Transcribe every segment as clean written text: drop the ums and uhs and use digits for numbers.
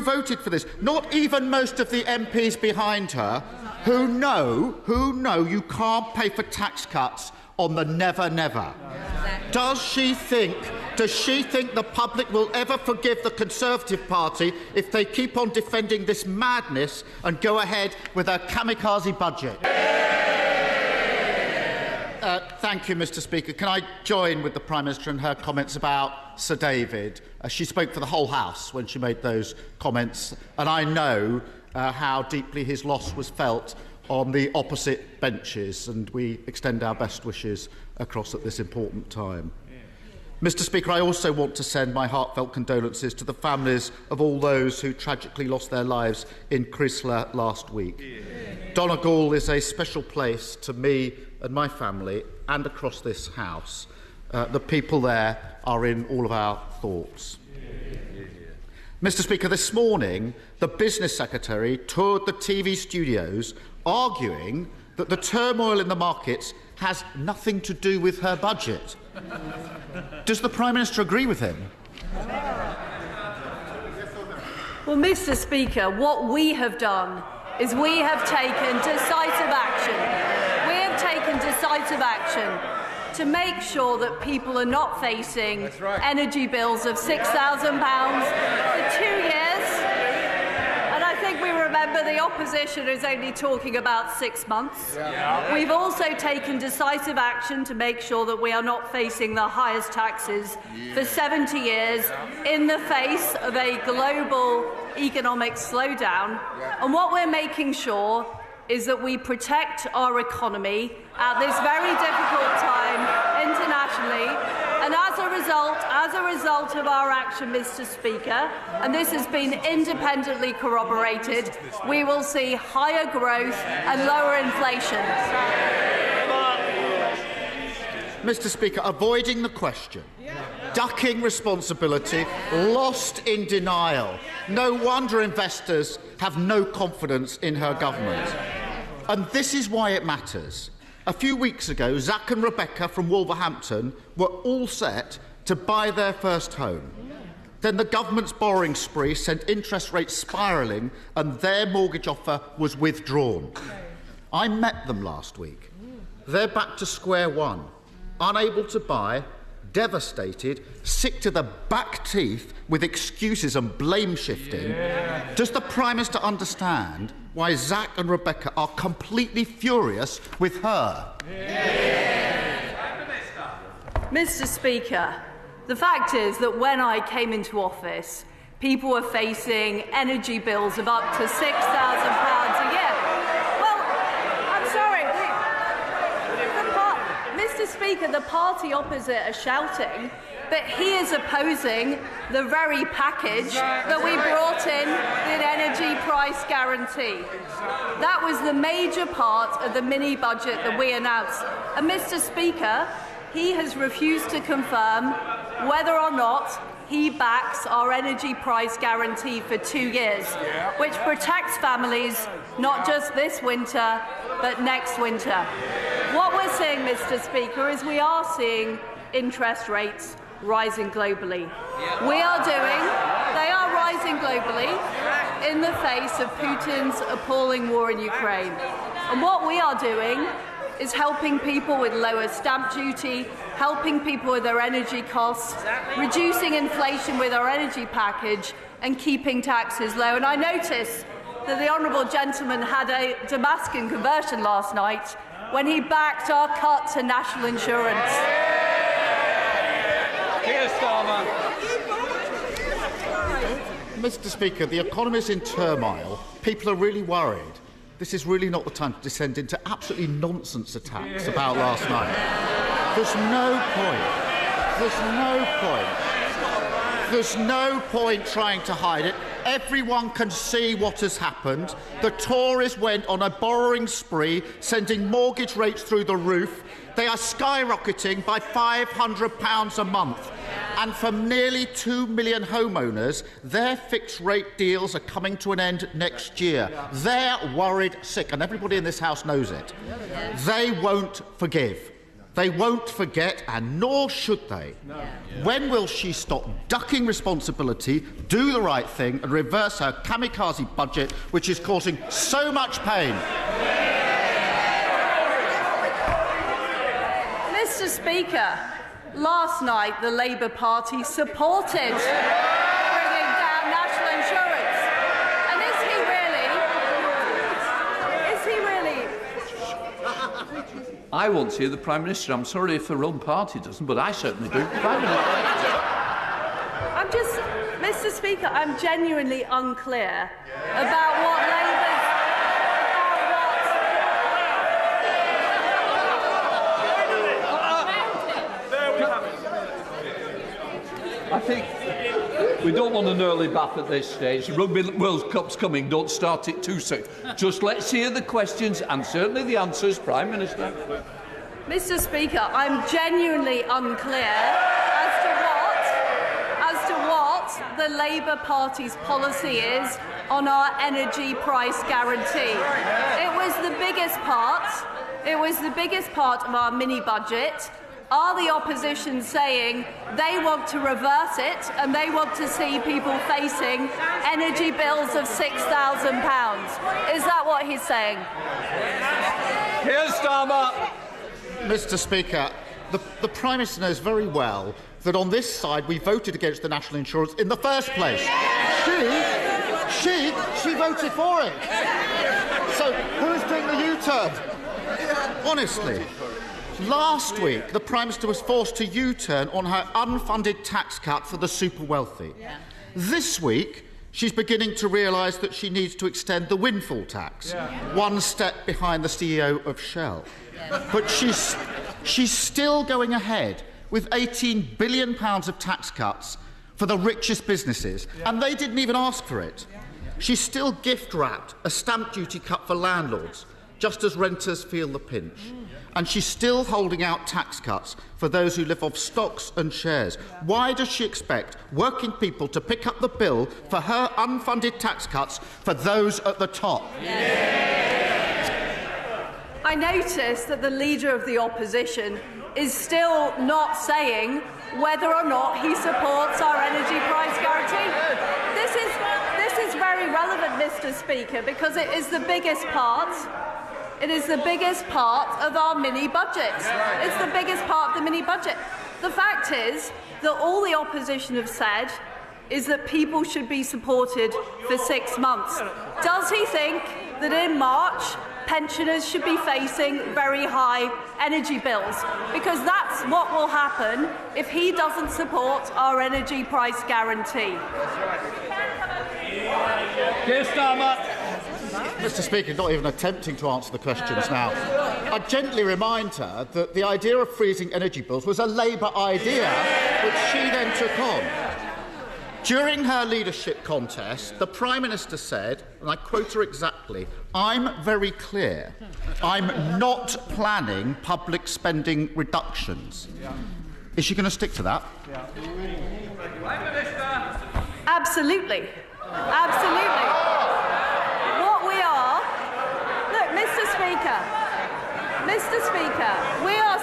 Who voted for this? Not even most of the MPs behind her, who know you can't pay for tax cuts on the never, never. Does she think the public will ever forgive the Conservative Party if they keep on defending this madness and go ahead with a kamikaze budget? Thank you, Mr. Speaker. Can I join with the Prime Minister in her comments about Sir David? She spoke for the whole House when she made those comments, and I know how deeply his loss was felt on the opposite benches, and we extend our best wishes across at this important time. Mr. Speaker, I also want to send my heartfelt condolences to the families of all those who tragically lost their lives in Chrysler last week. Donegal is a special place to me and my family and across this House. The people there are in all of our thoughts. Mr. Speaker, this morning the Business Secretary toured the TV studios arguing that the turmoil in the markets has nothing to do with her budget. Does the Prime Minister agree with him? Well, Mr. Speaker, what we have done is we have taken decisive action. We have taken decisive action to make sure that people are not facing energy bills of £6,000 for 2 years. And I think we remember the opposition is only talking about 6 months. We've also taken decisive action to make sure that we are not facing the highest taxes for 70 years in the face of a global economic slowdown. And what we're making sure is that we protect our economy at this very difficult time internationally. And as a result of our action, Mr. Speaker, and this has been independently corroborated, we will see higher growth and lower inflation. Mr. Speaker, avoiding the question, ducking responsibility, lost in denial. No wonder investors have no confidence in her government. And this is why it matters. A few weeks ago, Zach and Rebecca from Wolverhampton were all set to buy their first home. Then the government's borrowing spree sent interest rates spiralling and their mortgage offer was withdrawn. I met them last week. They're back to square one, unable to buy, devastated, sick to the back teeth with excuses and blame shifting. Does the Prime Minister understand why Zach and Rebecca are completely furious with her? Mr. Speaker, the fact is that when I came into office, people were facing energy bills of up to £6,000 a year. Well, I'm sorry. Mr. Speaker, the party opposite are shouting, but he is opposing the very package that we brought in, the energy price guarantee. That was the major part of the mini-budget that we announced. And, Mr. Speaker, he has refused to confirm whether or not he backs our energy price guarantee for 2 years, which protects families not just this winter, but next winter. What we're seeing, Mr. Speaker, is we are seeing interest rates rising globally. They are rising globally in the face of Putin's appalling war in Ukraine. And what we are doing is helping people with lower stamp duty, helping people with their energy costs, reducing inflation with our energy package and keeping taxes low. And I notice that the honourable gentleman had a Damascus conversion last night when he backed our cut to national insurance. Keir Starmer. Mr. Speaker, the economy is in turmoil. People are really worried. This is really not the time to descend into absolutely nonsense attacks about last night. There's no point trying to hide it. Everyone can see what has happened. The Tories went on a borrowing spree, sending mortgage rates through the roof. They are skyrocketing by £500 a month. And for nearly 2 million homeowners, their fixed-rate deals are coming to an end next year. They're worried sick, and everybody in this House knows it. They won't forgive. They won't forget, and nor should they. No. Yeah. When will she stop ducking responsibility, do the right thing, and reverse her kamikaze budget, which is causing so much pain? Mr. Speaker, last night the Labour Party supported bringing down national insurance. And is he really? I want to hear the Prime Minister. I'm sorry if her own party doesn't, but I certainly do. Prime Minister. Mr. Speaker, I'm genuinely unclear about what Labour's... I think we don't want an early bath at this stage. The Rugby World Cup's coming. Don't start it too soon. Just let's hear the questions and certainly the answers, Prime Minister. Mr. Speaker, I'm genuinely unclear as to what the Labour Party's policy is on our energy price guarantee. It was the biggest part. It was the biggest part of our mini budget. Are the opposition saying they want to reverse it and they want to see people facing energy bills of £6,000? Is that what he's saying? Keir Starmer. Mr. Speaker, the Prime Minister knows very well that on this side we voted against the national insurance in the first place. She voted for it. So who's doing the U-turn? Honestly. Last week, the Prime Minister was forced to U-turn on her unfunded tax cut for the super wealthy. Yeah. This week, she's beginning to realise that she needs to extend the windfall tax, one step behind the CEO of Shell. Yeah. But she's still going ahead with £18 billion of tax cuts for the richest businesses, and they didn't even ask for it. She's still gift-wrapped a stamp duty cut for landlords, just as renters feel the pinch. And she's still holding out tax cuts for those who live off stocks and shares. Why does she expect working people to pick up the bill for her unfunded tax cuts for those at the top? I notice that the Leader of the Opposition is still not saying whether or not he supports our energy price guarantee. This is very relevant, Mr. Speaker, because it is the biggest part. It is the biggest part of our mini-budget. It's the biggest part of the mini-budget. The fact is that all the opposition have said is that people should be supported for 6 months. Does he think that in March pensioners should be facing very high energy bills? Because that's what will happen if he doesn't support our energy price guarantee. Keir Starmer. Mr. Speaker, not even attempting to answer the questions now. I gently remind her that the idea of freezing energy bills was a Labour idea, which she then took on. During her leadership contest, the Prime Minister said, and I quote her exactly, "I'm very clear. I'm not planning public spending reductions." Is she going to stick to that? Absolutely. Absolutely. What we are... Look, Mr. Speaker, we are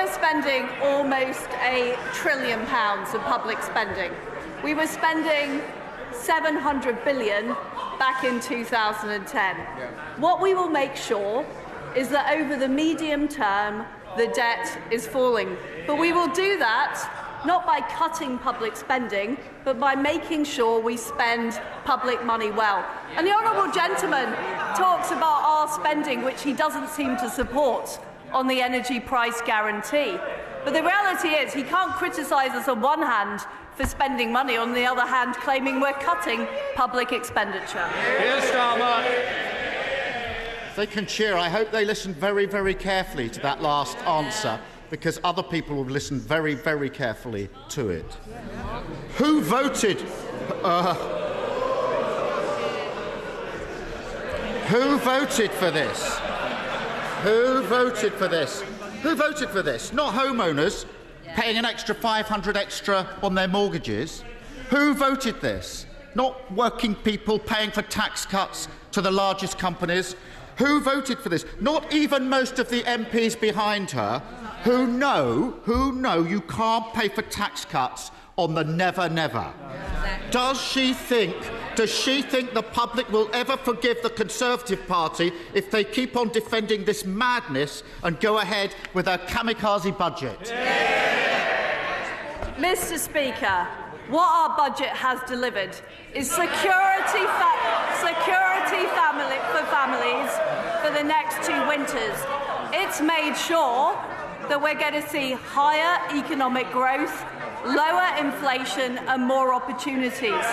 spending almost £1 trillion of public spending. We were spending $700 billion back in 2010. What we will make sure is that over the medium term, the debt is falling. But we will do that not by cutting public spending, but by making sure we spend public money well. And the honourable gentleman talks about our spending, which he doesn't seem to support, on the energy price guarantee. But the reality is he can't criticise us on one hand for spending money, on the other hand claiming we're cutting public expenditure. Keir Starmer. They can cheer. I hope they listen very, very carefully to that last answer, because other people will listen very, very carefully to it. Who voted? Who voted for this? Who voted for this? Who voted for this? Not homeowners paying an extra $500 extra on their mortgages. Who voted this? Not working people paying for tax cuts to the largest companies. who voted for this? Not even most of the MPs behind her, who know you can't pay for tax cuts on the never, never. Does she think the public will ever forgive the Conservative Party if they keep on defending this madness and go ahead with a kamikaze budget? Mr. Speaker, what our budget has delivered is security for families for the next 2 winters. It's made sure that we're going to see higher economic growth, lower inflation and more opportunities.